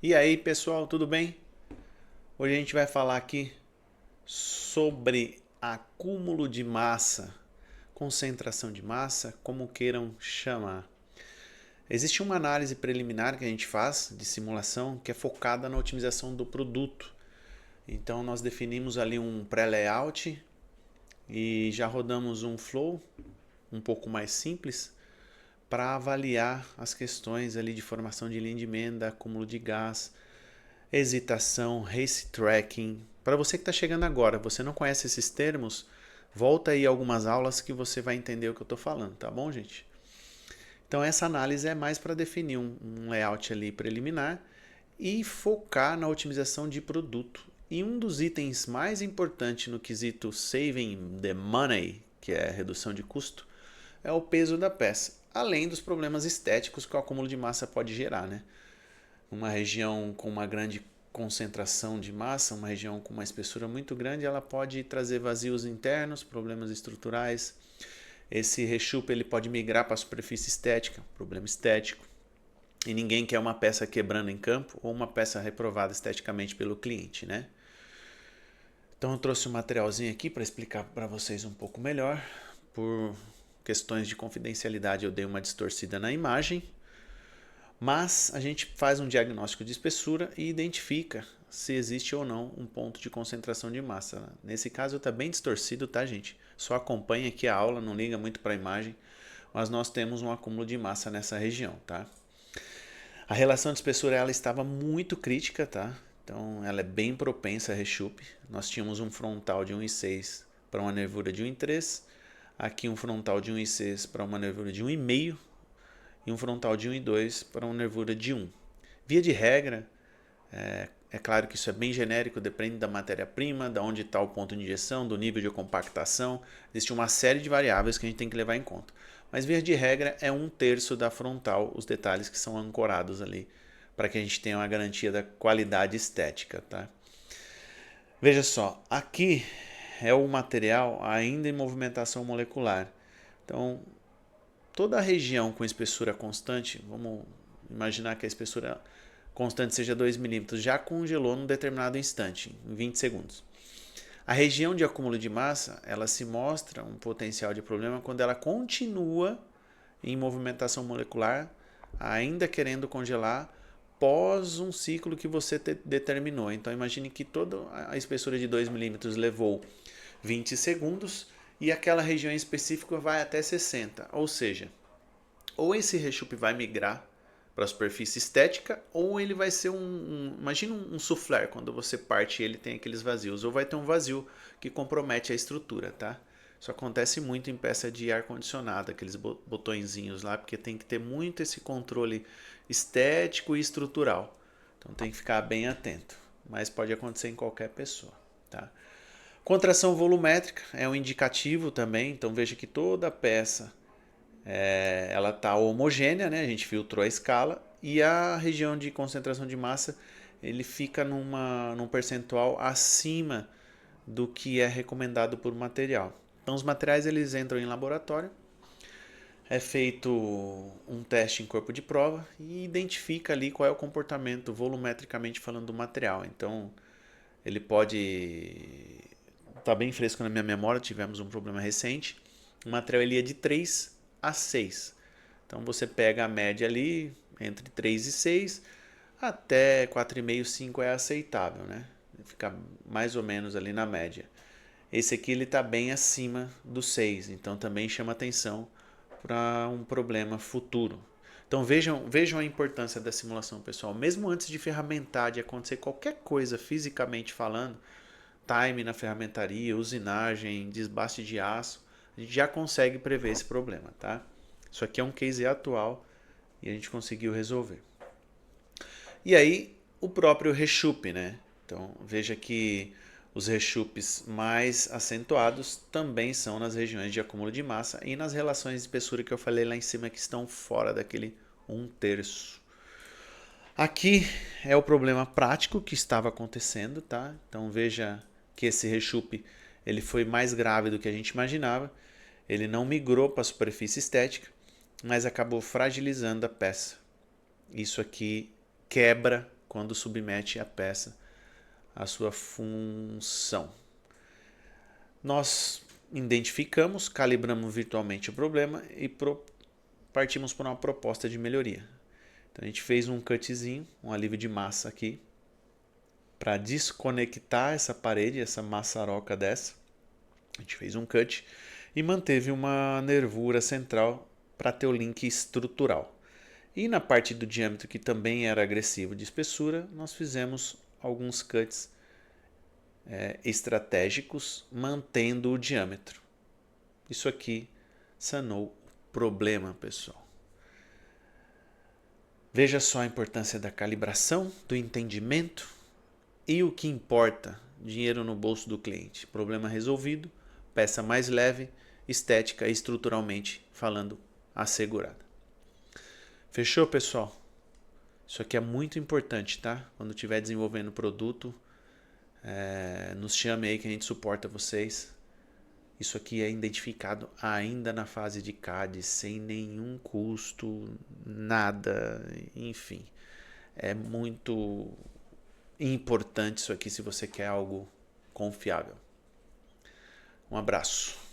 E aí, pessoal, tudo bem? Hoje a gente vai falar aqui sobre acúmulo de massa, concentração de massa, como queiram chamar. Existe uma análise preliminar que a gente faz de simulação que é focada na otimização do produto. Então nós definimos ali um pré-layout e já rodamos um flow um pouco mais simples para avaliar as questões ali de formação de linha de emenda, acúmulo de gás, hesitação, race tracking. Para você que está chegando agora, você não conhece esses termos, volta aí algumas aulas que você vai entender o que eu estou falando, tá bom, gente? Então essa análise é mais para definir um layout ali preliminar e focar na otimização de produto. E um dos itens mais importantes no quesito saving the money, que é a redução de custo, é o peso da peça, além dos problemas estéticos que o acúmulo de massa pode gerar, né? Uma região com uma grande concentração de massa, uma região com uma espessura muito grande, ela pode trazer vazios internos, problemas estruturais. Esse rechup ele pode migrar para a superfície estética, problema estético. E ninguém quer uma peça quebrando em campo ou uma peça reprovada esteticamente pelo cliente, né? Então eu trouxe um materialzinho aqui para explicar para vocês um pouco melhor. Por questões de confidencialidade eu dei uma distorcida na imagem, mas a gente faz um diagnóstico de espessura e identifica se existe ou não um ponto de concentração de massa. Nesse caso está bem distorcido, tá, gente? Só acompanha aqui a aula, não liga muito para a imagem, mas nós temos um acúmulo de massa nessa região, tá? A relação de espessura ela estava muito crítica, tá? Então ela é bem propensa a rechup. Nós tínhamos um frontal de 1,6 para uma nervura de 1,3, aqui um frontal de 1,6 para uma nervura de 1,5 e um frontal de 1,2 para uma nervura de 1. Via de regra, é claro que isso é bem genérico, depende da matéria-prima, de onde está o ponto de injeção, do nível de compactação, existe uma série de variáveis que a gente tem que levar em conta. Mas via de regra é 1/3 da frontal os detalhes que são ancorados ali, para que a gente tenha uma garantia da qualidade estética, tá? Veja só, aqui é o material ainda em movimentação molecular. Então, toda a região com espessura constante, vamos imaginar que a espessura constante seja 2 milímetros, já congelou num determinado instante, em 20 segundos. A região de acúmulo de massa, ela se mostra um potencial de problema quando ela continua em movimentação molecular, ainda querendo congelar, pós um ciclo que você determinou. Então imagine que toda a espessura de 2 milímetros levou 20 segundos e aquela região específica vai até 60. Ou seja, ou esse rechup vai migrar para a superfície estética, ou ele vai ser imagina um soufflé, quando você parte ele tem aqueles vazios, ou vai ter um vazio que compromete a estrutura, tá? Isso acontece muito em peça de ar-condicionado, aqueles botõezinhos lá, porque tem que ter muito esse controle estético e estrutural. Então tem que ficar bem atento, mas pode acontecer em qualquer pessoa, tá? Contração volumétrica é um indicativo também, então veja que toda peça ela está homogênea, né? A gente filtrou a escala e a região de concentração de massa ele fica num percentual acima do que é recomendado por material. Então os materiais eles entram em laboratório, é feito um teste em corpo de prova e identifica ali qual é o comportamento volumetricamente falando do material. Então ele pode tá bem fresco na minha memória, tivemos um problema recente. O material ele ia de 3 a 6. Então você pega a média ali entre 3 e 6, até 4,5, 5 é aceitável, né? Fica mais ou menos ali na média. Esse aqui ele está bem acima do 6, então também chama atenção para um problema futuro. Então vejam a importância da simulação, pessoal. Mesmo antes de ferramentar, de acontecer qualquer coisa fisicamente falando, time na ferramentaria, usinagem, desbaste de aço, a gente já consegue prever esse problema, tá? Isso aqui é um case atual e a gente conseguiu resolver. E aí, o próprio rechup, né? Então, veja que os rechupes mais acentuados também são nas regiões de acúmulo de massa e nas relações de espessura que eu falei lá em cima que estão fora daquele 1/3. Aqui é o problema prático que estava acontecendo, tá? Então veja que esse rechup ele foi mais grave do que a gente imaginava. Ele não migrou para a superfície estética, mas acabou fragilizando a peça. Isso aqui quebra quando submete a peça à sua função. Nós identificamos, calibramos virtualmente o problema e partimos para uma proposta de melhoria. Então a gente fez um cutzinho, um alívio de massa aqui, para desconectar essa parede, essa maçaroca dessa. A gente fez um cut e manteve uma nervura central para ter o link estrutural. E na parte do diâmetro, que também era agressivo de espessura, nós fizemos alguns cuts estratégicos, mantendo o diâmetro. Isso aqui sanou o problema, pessoal. Veja só a importância da calibração, do entendimento e o que importa, dinheiro no bolso do cliente. Problema resolvido, peça mais leve, estética e estruturalmente falando assegurada. Fechou, pessoal? Isso aqui é muito importante, tá? Quando estiver desenvolvendo produto, nos chame aí que a gente suporta vocês. Isso aqui é identificado ainda na fase de CAD, sem nenhum custo, nada, enfim. É muito importante isso aqui se você quer algo confiável. Um abraço.